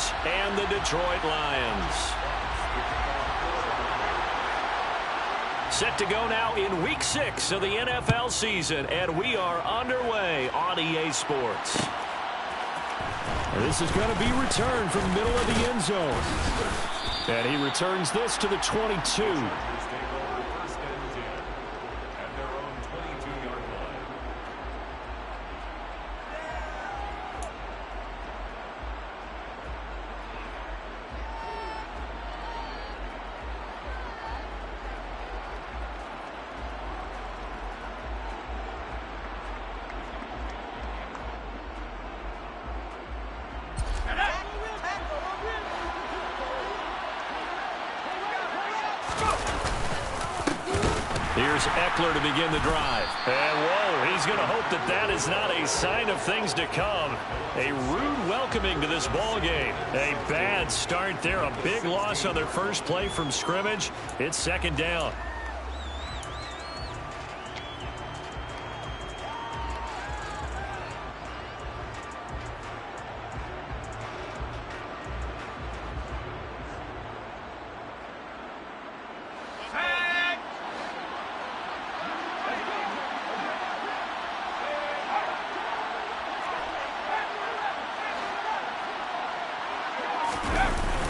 Chargers and the Detroit Lions. Set to go now in Week 6 of the NFL season, and we are underway on EA Sports. This is going to be returned from the middle of the end zone. And he returns this to the 22. Here's Eckler to begin the drive. And, whoa, he's going to hope that that is not a sign of things to come. A rude welcoming to this ball game. A bad start there. A big loss on their first play from scrimmage. It's second down.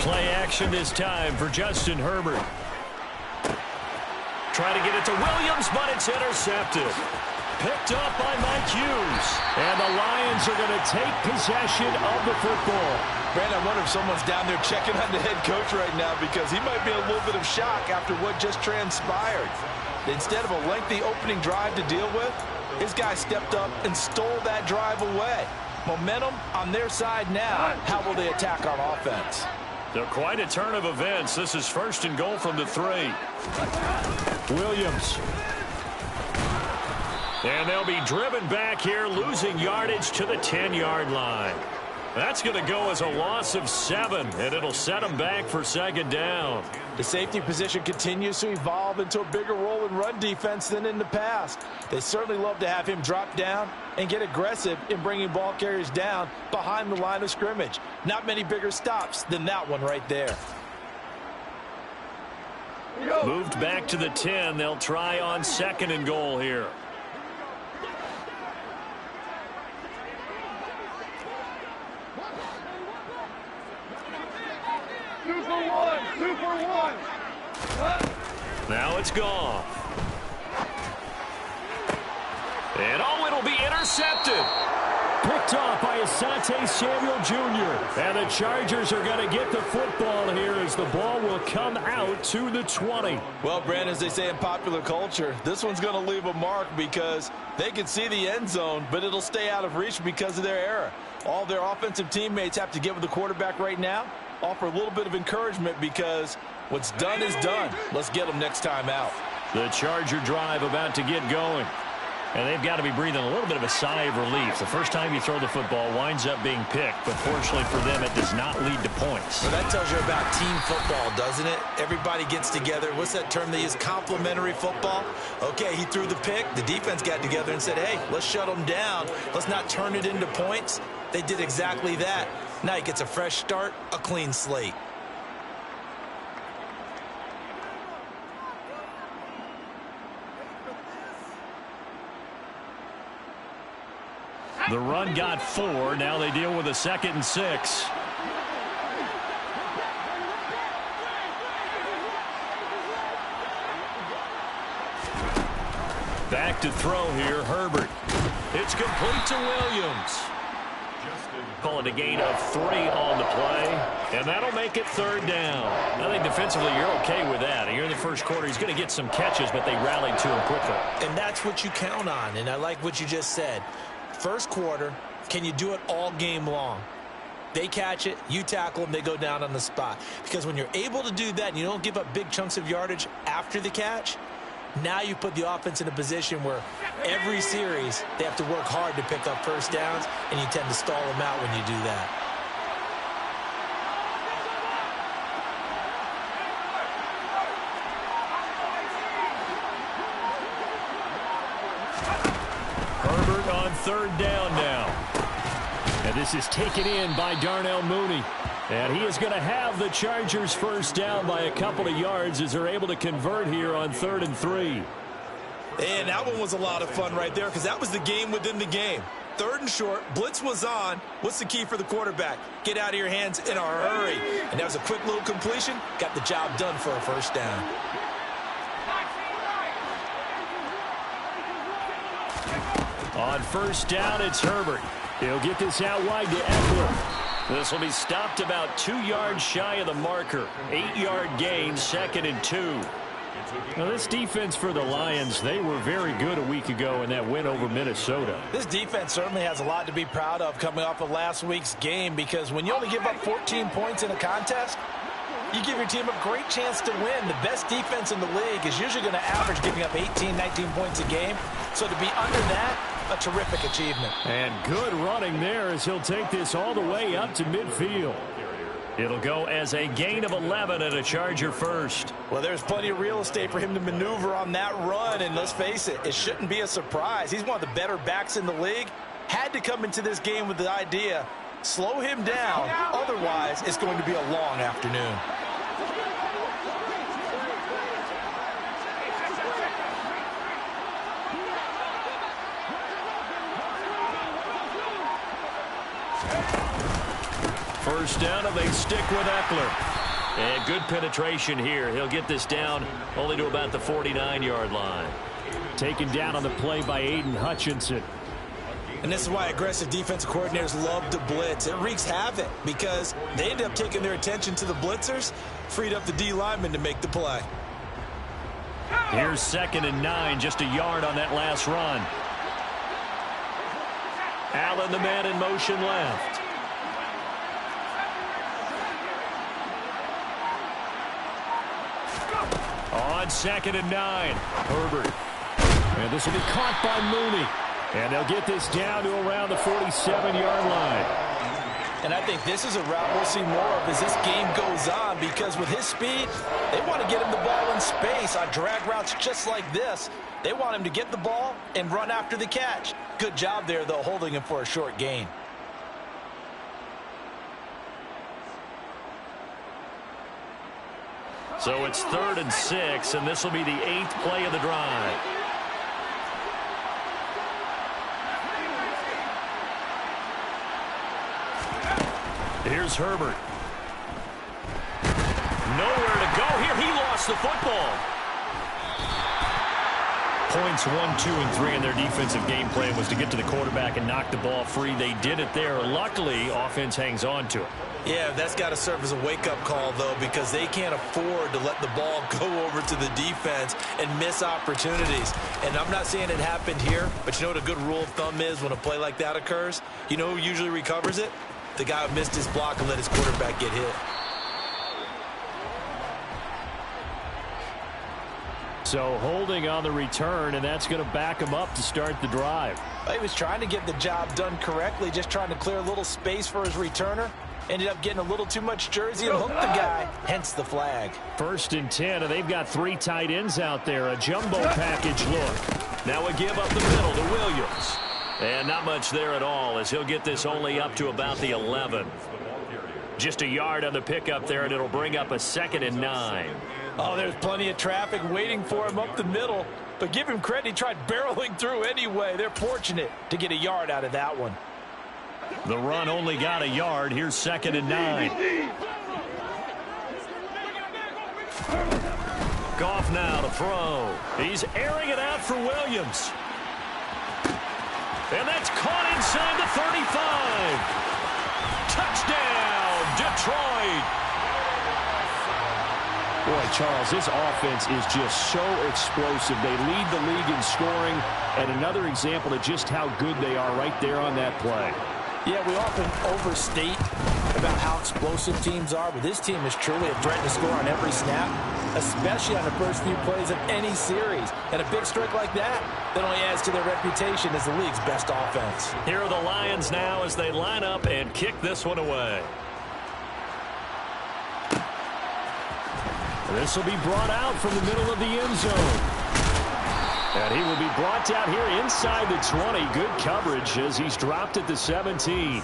Play action this time for Justin Herbert. Try to get it to Williams, but it's intercepted. Picked up by Mike Hughes. And the Lions are going to take possession of the football. Brandon, I wonder if someone's down there checking on the head coach right now because he might be in a little bit of shock after what just transpired. Instead of a lengthy opening drive to deal with, his guy stepped up and stole that drive away. Momentum on their side now. How will they attack on offense? So quite a turn of events. This is first and goal from the 3. Williams. And they'll be driven back here, losing yardage to the 10-yard line. That's going to go as a loss of 7, and it'll set them back for second down. The safety position continues to evolve into a bigger role in run defense than in the past. They certainly love to have him drop down and get aggressive in bringing ball carriers down behind the line of scrimmage. Not many bigger stops than that one right there. Moved back to the 10. They'll try on second and goal here. Now it's gone. And it'll be intercepted. Picked off by Asante Samuel Jr. And the Chargers are going to get the football here as the ball will come out to the 20. Well, Brandon, as they say in popular culture, this one's going to leave a mark because they can see the end zone, but it'll stay out of reach because of their error. All their offensive teammates have to give the quarterback right now, offer a little bit of encouragement because what's done is done. Let's get them next time out. The Charger drive about to get going. And they've got to be breathing a little bit of a sigh of relief. The first time you throw the football winds up being picked, but fortunately for them, it does not lead to points. Well, that tells you about team football, doesn't it? Everybody gets together. What's that term they use? Complementary football? Okay, he threw the pick. The defense got together and said, hey, let's shut them down. Let's not turn it into points. They did exactly that. Now he gets a fresh start, a clean slate. The run got 4. Now they deal with a 2nd and 6. Back to throw here, Herbert. It's complete to Williams. Call it a gain of 3 on the play, and that'll make it 3rd down. I think defensively you're okay with that. Here in the first quarter, he's going to get some catches, but they rallied to him quickly. And that's what you count on, and I like what you just said. First quarter, can you do it all game long? They catch it, you tackle them, they go down on the spot. Because when you're able to do that and you don't give up big chunks of yardage after the catch, now you put the offense in a position where every series they have to work hard to pick up first downs, and you tend to stall them out when you do that. Herbert on 3rd down now. And this is taken in by Darnell Mooney. And he is going to have the Chargers first down by a couple of yards as they're able to convert here on 3rd and 3. And that one was a lot of fun right there because that was the game within the game. 3rd and short, blitz was on. What's the key for the quarterback? Get out of your hands in a hurry. And that was a quick little completion. Got the job done for a first down. On first down, it's Herbert. He'll get this out wide to Eckler. This will be stopped about 2 yards shy of the marker. 8-yard gain, 2nd and 2. Now, this defense for the Lions, they were very good a week ago in that win over Minnesota. This defense certainly has a lot to be proud of coming off of last week's game because when you only give up 14 points in a contest, you give your team a great chance to win. The best defense in the league is usually going to average giving up 18, 19 points a game. So to be under that, a terrific achievement. And good running there as he'll take this all the way up to midfield. It'll go as a gain of 11 and a Charger first. Well, there's plenty of real estate for him to maneuver on that run, and let's face it, it shouldn't be a surprise. He's one of the better backs in the league. Had to come into this game with the idea, slow him down, otherwise it's going to be a long afternoon. First down, and they stick with Eckler. And good penetration here. He'll get this down only to about the 49-yard line. Taken down on the play by Aiden Hutchinson. And this is why aggressive defensive coordinators love to blitz. It wreaks havoc because they end up taking their attention to the blitzers, freed up the D lineman to make the play. Here's 2nd and 9, just a yard on that last run. Allen, the man in motion left. On 2nd and 9, Herbert. And this will be caught by Mooney. And they'll get this down to around the 47-yard line. And I think this is a route we'll see more of as this game goes on because with his speed, they want to get him the ball in space on drag routes just like this. They want him to get the ball and run after the catch. Good job there, though, holding him for a short gain. So it's 3rd and 6, and this will be the 8th play of the drive. Here's Herbert. Nowhere to go here. He lost the football. Points 1, 2, and 3 in their defensive game plan was to get to the quarterback and knock the ball free. They did it there. Luckily, offense hangs on to it. Yeah, that's got to serve as a wake-up call, though, because they can't afford to let the ball go over to the defense and miss opportunities. And I'm not saying it happened here, but you know what a good rule of thumb is when a play like that occurs? You know who usually recovers it? The guy who missed his block and let his quarterback get hit. So holding on the return, and that's going to back him up to start the drive. He was trying to get the job done correctly, just trying to clear a little space for his returner. Ended up getting a little too much jersey and hooked the guy, hence the flag. 1st and 10, and they've got 3 tight ends out there. A jumbo package look. Now a give up the middle to Williams. And not much there at all as he'll get this only up to about the 11. Just a yard on the pickup there, and it'll bring up a 2nd and 9. Oh, there's plenty of traffic waiting for him up the middle. But give him credit, he tried barreling through anyway. They're fortunate to get a yard out of that one. The run only got a yard. Here's 2nd and 9. Goff now to throw. He's airing it out for Williams. And that's caught inside the 35. Touchdown, Detroit. Boy, Charles, this offense is just so explosive. They lead the league in scoring, and another example of just how good they are right there on that play. Yeah, we often overstate about how explosive teams are, but this team is truly a threat to score on every snap, especially on the first few plays of any series. And a big streak like that only adds to their reputation as the league's best offense. Here are the Lions now as they line up and kick this one away. This will be brought out from the middle of the end zone. And he will be brought out here inside the 20. Good coverage as he's dropped at the 17.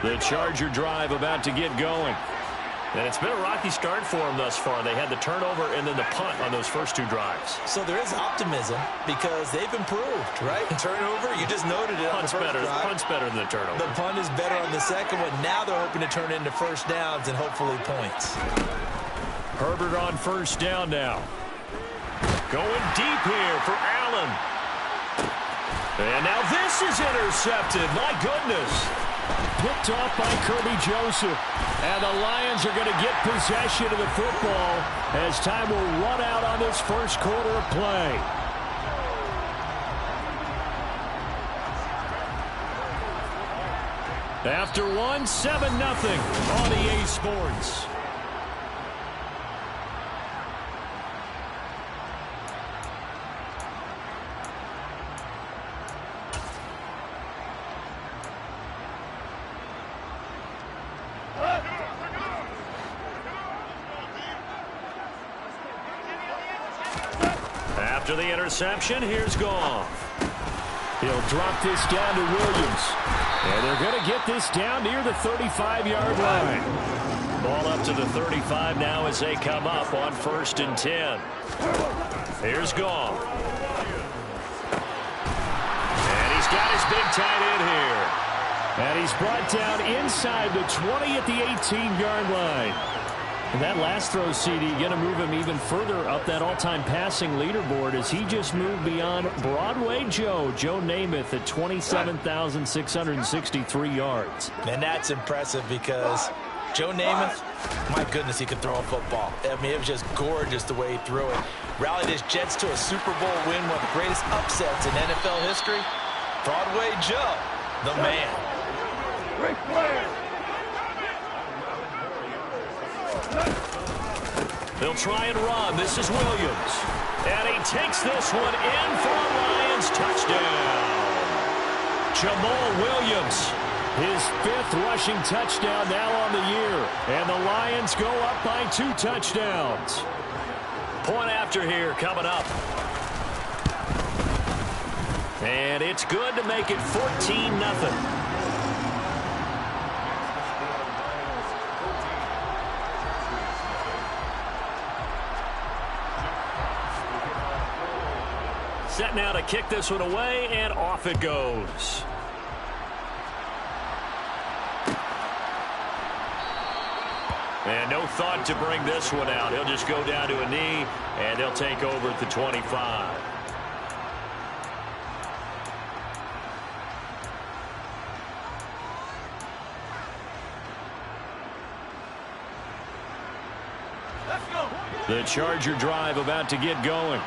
The Charger drive about to get going. And it's been a rocky start for them thus far. They had the turnover and then the punt on those first two drives. So there is optimism because they've improved, right? Turnover, you just noted it. Punt's better than the turnover. The punt is better on the second one. Now they're hoping to turn it into first downs and hopefully points. Herbert on first down now. Going deep here for Allen. And now this is intercepted. My goodness. Picked off by Kirby Joseph. And the Lions are going to get possession of the football as time will run out on this first quarter of play. After one, 7-0 on EA Sports. After the interception, here's Goff. He'll drop this down to Williams. And they're going to get this down near the 35-yard line. Ball up to the 35 now as they come up on 1st and 10. Here's Goff. And he's got his big tight end here. And he's brought down inside the 20 at the 18-yard line. And that last throw, CD, going to move him even further up that all-time passing leaderboard as he just moved beyond Broadway Joe Namath at 27,663 yards. And that's impressive because Joe Namath, my goodness, he could throw a football. I mean, it was just gorgeous the way he threw it. Rallied his Jets to a Super Bowl win, one of the greatest upsets in NFL history. Broadway Joe, the man. Great play. They'll try and run. This is Williams. And he takes this one in for a Lions touchdown. Jamal Williams, his 5th rushing touchdown now on the year. And the Lions go up by 2 touchdowns. Point after here coming up. And it's good to make it 14-0. Set now to kick this one away, and off it goes. And no thought to bring this one out. He'll just go down to a knee, and they'll take over at the 25. Let's go. The Charger drive about to get going.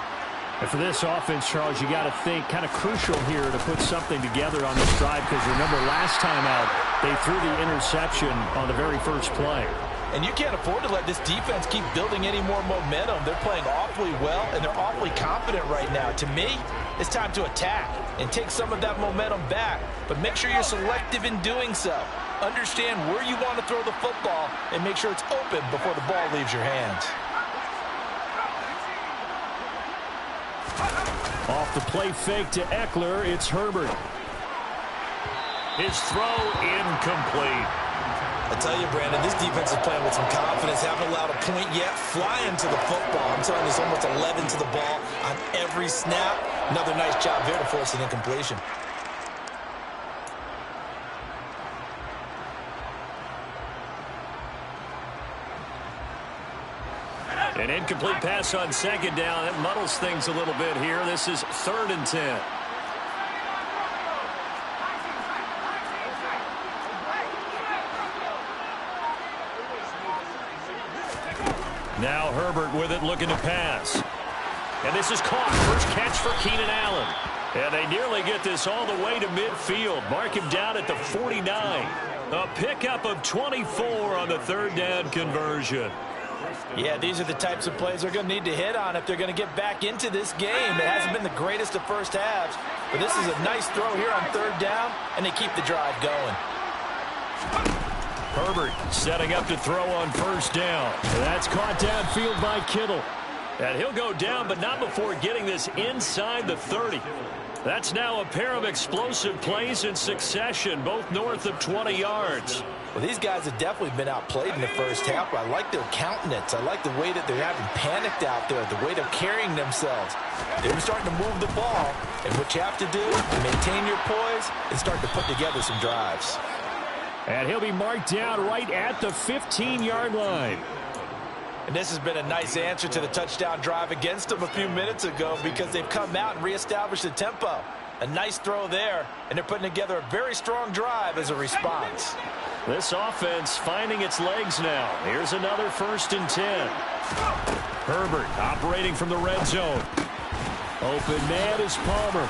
And for this offense, Charles, you got to think kind of crucial here to put something together on this drive because remember last time out they threw the interception on the very first play. And you can't afford to let this defense keep building any more momentum. They're playing awfully well, and they're awfully confident right now. To me, it's time to attack and take some of that momentum back. But make sure you're selective in doing so. Understand where you want to throw the football and make sure it's open before the ball leaves your hands. Off the play fake to Eckler, it's Herbert. His throw incomplete. I tell you, Brandon, this defense is playing with some confidence. Haven't allowed a point yet. Flying to the football. I'm telling you, it's almost 11 to the ball on every snap. Another nice job there to force an incompletion. An incomplete pass on 2nd down. That muddles things a little bit here. This is 3rd and 10. Now Herbert with it, looking to pass. And this is caught. First catch for Keenan Allen. And they nearly get this all the way to midfield. Mark him down at the 49. A pickup of 24 on the 3rd down conversion. Yeah, these are the types of plays they're going to need to hit on if they're going to get back into this game. It hasn't been the greatest of first halves, but this is a nice throw here on 3rd down, and they keep the drive going. Herbert setting up to throw on 1st down. That's caught downfield by Kittle. And he'll go down, but not before getting this inside the 30. That's now a pair of explosive plays in succession, both north of 20 yards. Well, these guys have definitely been outplayed in the first half, but I like their countenance. I like the way that they're having panicked out there, the way they're carrying themselves. They're starting to move the ball, and what you have to do is maintain your poise and start to put together some drives. And he'll be marked down right at the 15-yard line. And this has been a nice answer to the touchdown drive against them a few minutes ago because they've come out and reestablished the tempo. A nice throw there, and they're putting together a very strong drive as a response. This offense finding its legs now. Here's another 1st and 10. Herbert operating from the red zone. Open man is Palmer.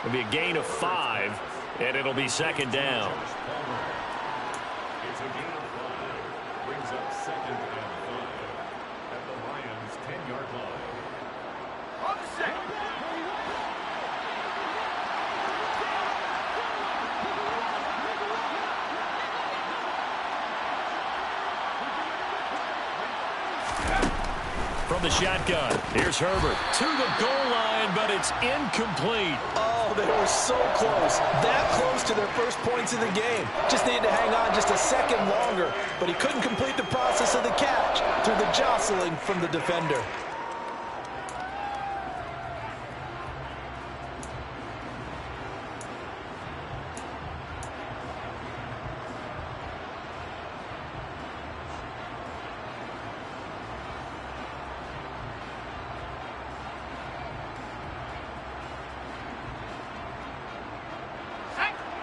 It'll be a gain of 5, and it'll be 2nd down. It's a gain of 5. Brings up 2nd and 5 at the Lions' 10-yard line. On the second. From the shotgun, here's Herbert to the goal line, but it's incomplete. Oh, they were so close. That close to their first points of the game. Just needed to hang on just a second longer, but he couldn't complete the process of the catch through the jostling from the defender.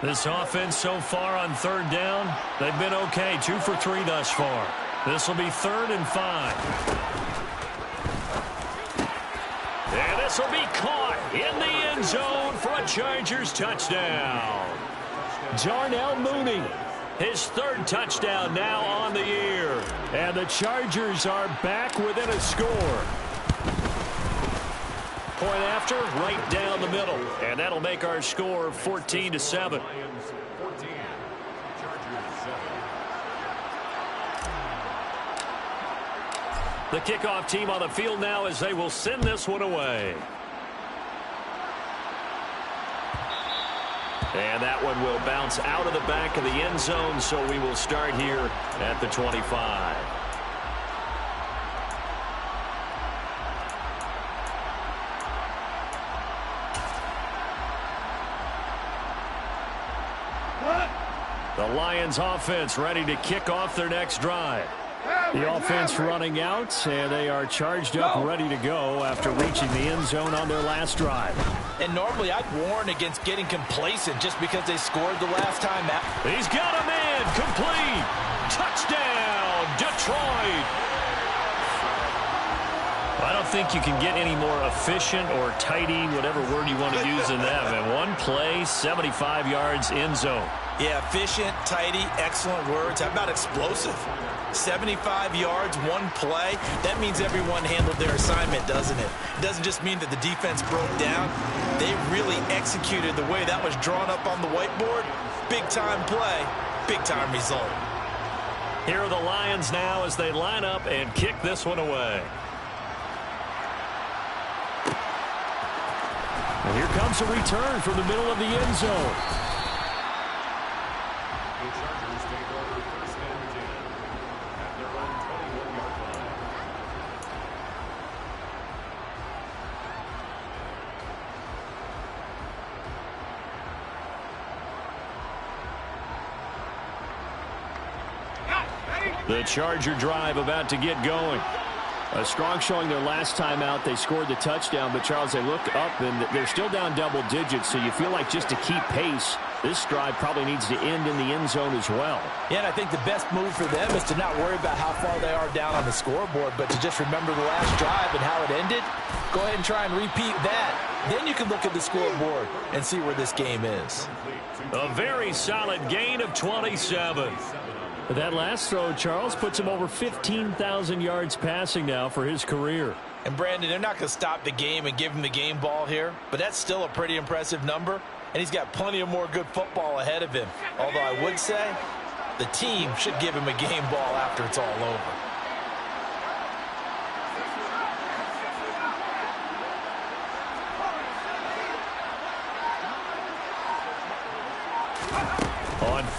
This offense so far on 3rd down, they've been okay. 2 for 3 thus far. This will be 3rd and 5. And this will be caught in the end zone for a Chargers touchdown. Darnell Mooney, his 3rd touchdown now on the year. And the Chargers are back within a score. Point after, right down the middle. And that'll make our score 14-7. Lions 14, Chargers 7. The kickoff team on the field now as they will send this one away. And that one will bounce out of the back of the end zone, so we will start here at the 25. The Lions offense ready to kick off their next drive. The offense running out, and they are charged up, ready to go after reaching the end zone on their last drive. And normally I'd warn against getting complacent just because they scored the last time out. He's got a man, complete. Touchdown, Detroit. I don't think you can get any more efficient or tidy, whatever word you want to use in that. And one play, 75 yards, end zone. Yeah, efficient, tidy, excellent words. How about explosive? 75 yards, one play. That means everyone handled their assignment, doesn't it? It doesn't just mean that the defense broke down. They really executed the way that was drawn up on the whiteboard. Big-time play, big-time result. Here are the Lions now as they line up and kick this one away. And here comes a return from the middle of the end zone. The Chargers take over 1st and 10 at their own 21-yard line. The Charger drive about to get going. A strong showing their last time out. They scored the touchdown, but, Charles, they look up, and they're still down double digits, so you feel like just to keep pace, this drive probably needs to end in the end zone as well. Yeah, and I think the best move for them is to not worry about how far they are down on the scoreboard, but to just remember the last drive and how it ended. Go ahead and try and repeat that. Then you can look at the scoreboard and see where this game is. A very solid gain of 27. That last throw, Charles, puts him over 15,000 yards passing now for his career. And, Brandon, they're not going to stop the game and give him the game ball here, but that's still a pretty impressive number, and he's got plenty of more good football ahead of him. Although I would say the team should give him a game ball after it's all over.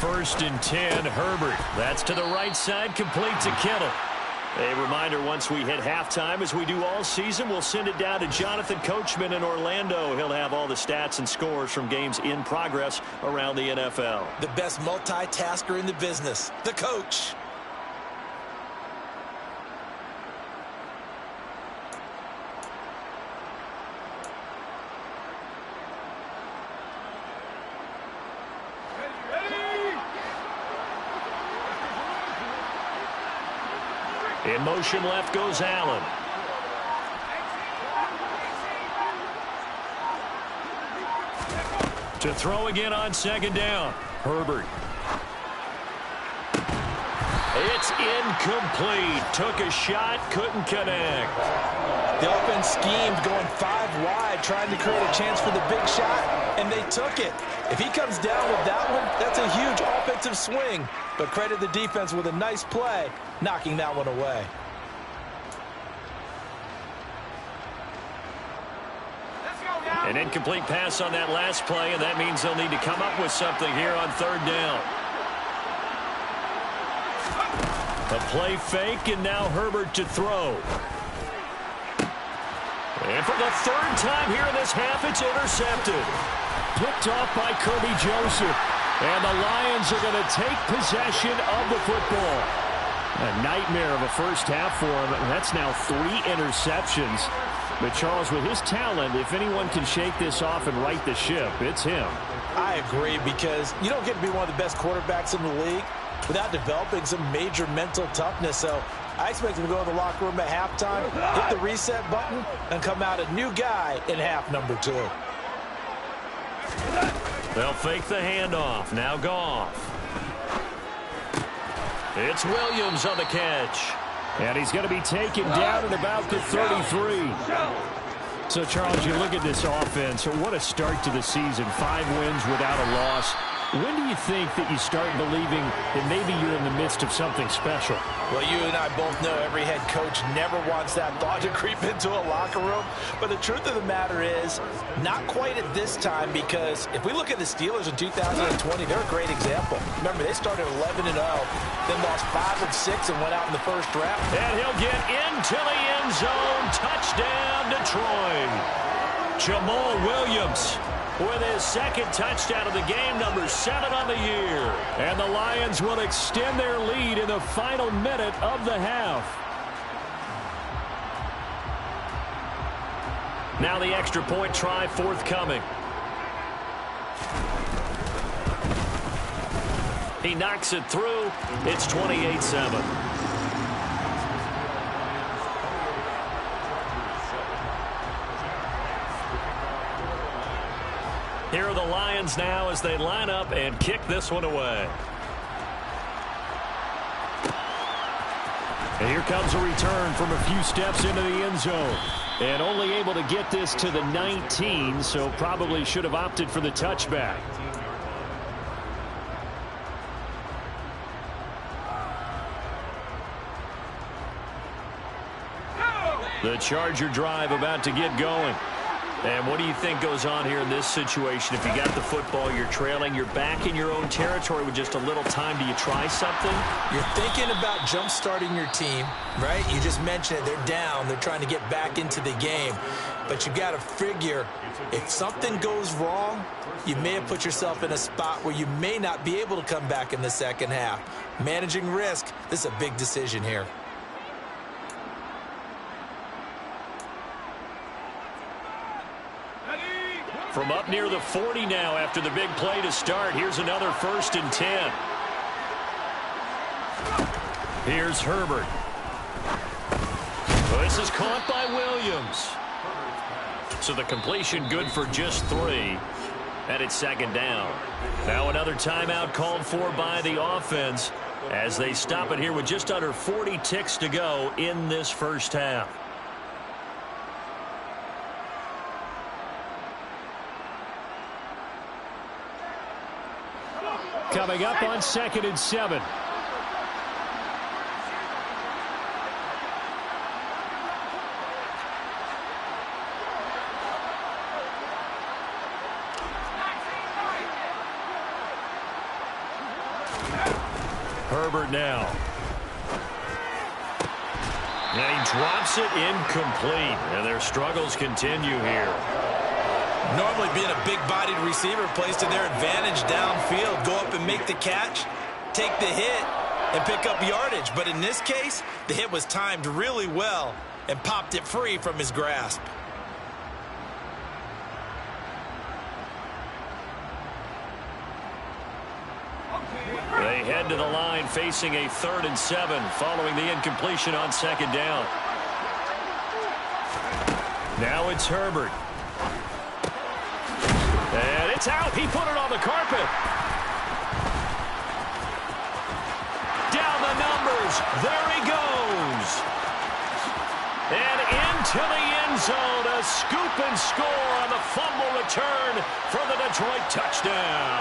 1st and 10, Herbert. That's to the right side, complete to Kittle. A reminder, once we hit halftime, as we do all season, we'll send it down to Jonathan Coachman in Orlando. He'll have all the stats and scores from games in progress around the NFL. The best multitasker in the business, the coach. In motion left goes Allen. To throw again on 2nd down. Herbert. It's incomplete. Took a shot, couldn't connect. The offense schemed going 5 wide, trying to create a chance for the big shot, and they took it. If he comes down with that one, that's a huge offensive swing. But credit the defense with a nice play, knocking that one away. An incomplete pass on that last play, and that means they'll need to come up with something here on 3rd down. A play fake, and now Herbert to throw. And for the 3rd time here in this half, it's intercepted. Picked off by Kirby Joseph. And the Lions are going to take possession of the football. A nightmare of a first half for him. That's now 3 interceptions. But, Charles, with his talent, if anyone can shake this off and right the ship, it's him. I agree, because you don't get to be one of the best quarterbacks in the league without developing some major mental toughness. So I expect him to go in the locker room at halftime, hit the reset button, and come out a new guy in half number 2. They'll fake the handoff. Now Goff. It's Williams on the catch. And he's going to be taken down at about the 33. So, Charles, you look at this offense. What a start to the season. 5 wins without a loss. When do you think that you start believing that maybe you're in the midst of something special? Well, you and I both know every head coach never wants that thought to creep into a locker room. But the truth of the matter is, not quite at this time, because if we look at the Steelers in 2020, they're a great example. Remember, they started 11-0, then lost 5 of 6 and went out in the 1st round. And he'll get into the end zone. Touchdown, Detroit. Jamal Williams with his 2nd touchdown of the game, number 7 on the year. And the Lions will extend their lead in the final minute of the half. Now the extra point try forthcoming. He knocks it through. It's 28-7. Here are the Lions now as they line up and kick this one away. And here comes a return from a few steps into the end zone. And only able to get this to the 19, so probably should have opted for the touchback. The Charger drive about to get going. And what do you think goes on here in this situation? If you got the football, you're trailing, you're back in your own territory with just a little time. Do you try something? You're thinking about jump-starting your team, right? You just mentioned it. They're down. They're trying to get back into the game. But you got to figure, if something goes wrong, you may have put yourself in a spot where you may not be able to come back in the 2nd half. Managing risk, this is a big decision here. From up near the 40 now after the big play to start. Here's another 1st and 10. Here's Herbert. This is caught by Williams. So the completion good for just 3. And it's 2nd down. Now another timeout called for by the offense as they stop it here with just under 40 ticks to go in this first half. Coming up on 2nd and 7. Herbert now. And he drops it incomplete. And their struggles continue here. Normally being a big-bodied receiver plays to their advantage downfield. Go up and make the catch, take the hit, and pick up yardage. But in this case, the hit was timed really well and popped it free from his grasp. They head to the line facing a 3rd and 7 following the incompletion on 2nd down. Now it's Herbert. And it's out. He put it on the carpet. Down the numbers. There he goes. And into the end zone. A scoop and score on the fumble return for the Detroit touchdown.